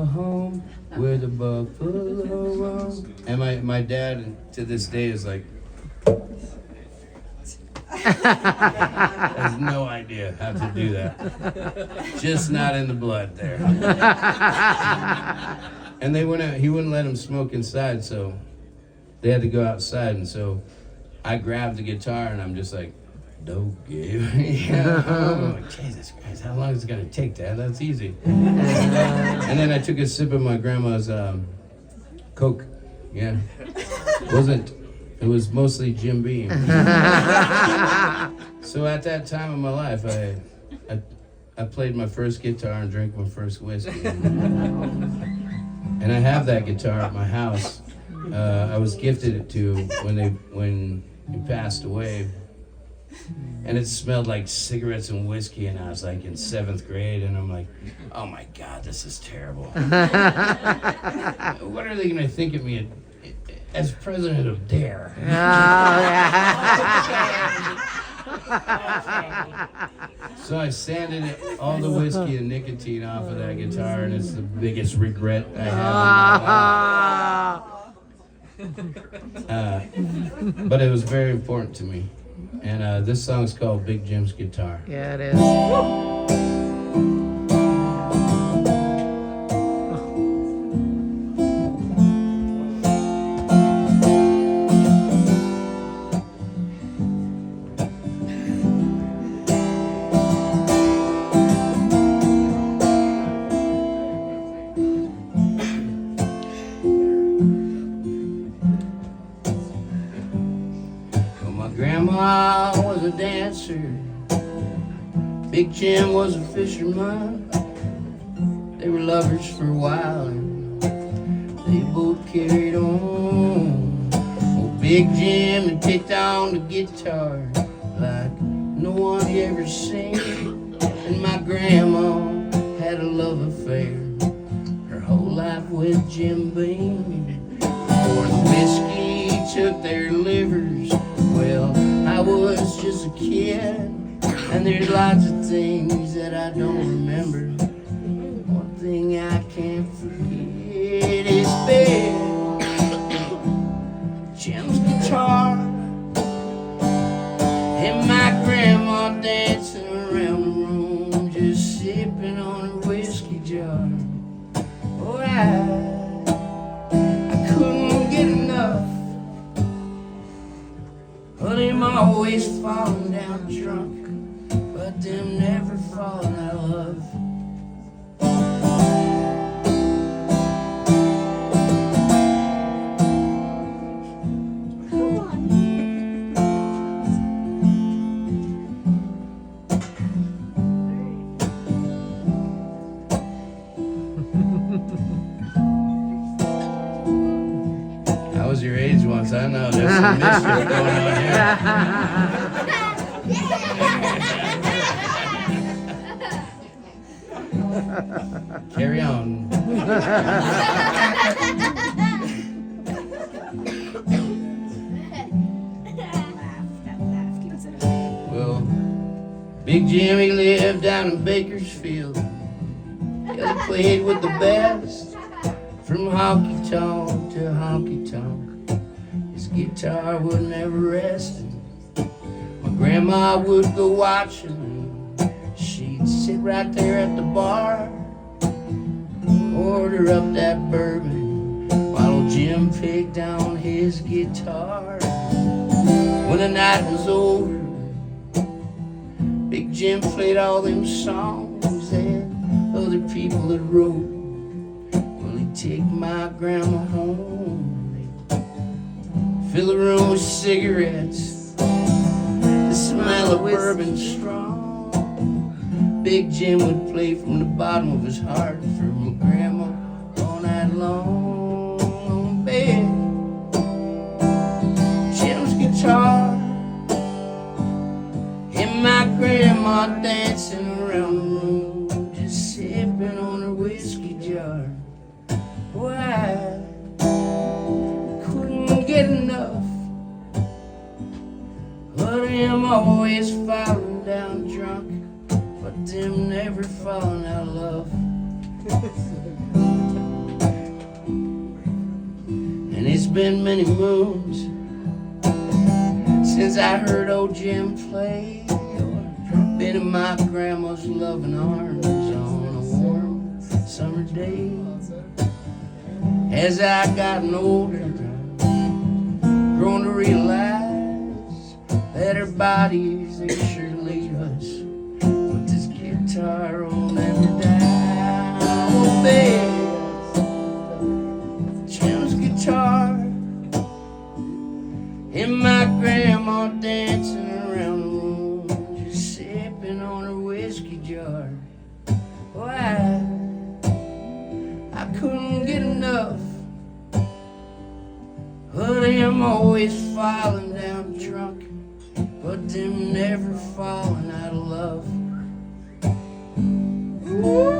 home where the buffalo roam. And my dad to this day is like, has no idea how to do that. Just not in the blood there. And he wouldn't let him smoke inside, so they had to go outside. And so I grabbed the guitar and I'm just like, don't give me I'm like, Jesus Christ, how long is it gonna take, Dad? That's easy. And then I took a sip of my grandma's Coke. Yeah. It was mostly Jim Beam. So at that time of my life, I played my first guitar and drank my first whiskey. And I have that guitar at my house. I was gifted it to when he passed away. And it smelled like cigarettes and whiskey, and I was like in 7th grade, and I'm like, oh my God, this is terrible. What are they gonna think of me as president of DARE? Oh, yeah. So I sanded all the whiskey and nicotine off of that guitar, and it's the biggest regret I have in my life. But it was very important to me. And this song's called Big Jim's Guitar. Yeah, it is. Grandma was a dancer, Big Jim was a fisherman. They were lovers for a while and they both carried on. Oh, Big Jim had picked on the guitar like no one had ever seen. And my grandma had a love affair her whole life with Jim Beam. Before the whiskey took their livers, well, I was just a kid, and there's lots of things that I don't remember. One thing I can't forget is Big Jim's guitar and my grandma dancing around the room, just sipping on her whiskey jar. Oh, I couldn't get enough of them always falling down drunk, but them never falling out of love. I was your age once, I know there's some mischief going on here. Carry on. Well, Big Jimmy lived down in Bakersfield. Yeah, he played with the best, from honky tonk to honky tonk. His guitar would never rest. My grandma would go watching. She'd sit right there at the bar, order up that bourbon while old Jim picked on his guitar. When the night was over, Big Jim played all them songs that other people had wrote. Well, he'd take my grandma home, fill the room with cigarettes, the smell of bourbon strong. Big Jim would play from the bottom of his heart for my grandma all night long. Big Jim's guitar and my grandma dancing around the room, just sipping on her whiskey jar. Boy, I couldn't get enough of them always falling down drunk, but them never falling out of love. been many moons since I heard old Jim play, or been in my grandma's loving arms on a warm summer day. As I gotten older, grown to realize that our bodies, they sure leave us, but this guitar will never die. Oh, Beth, Jim's guitar and my grandma dancing around the room, just sipping on her whiskey jar. Why, I couldn't get enough of them always falling down drunk, but them never falling out of love. Ooh.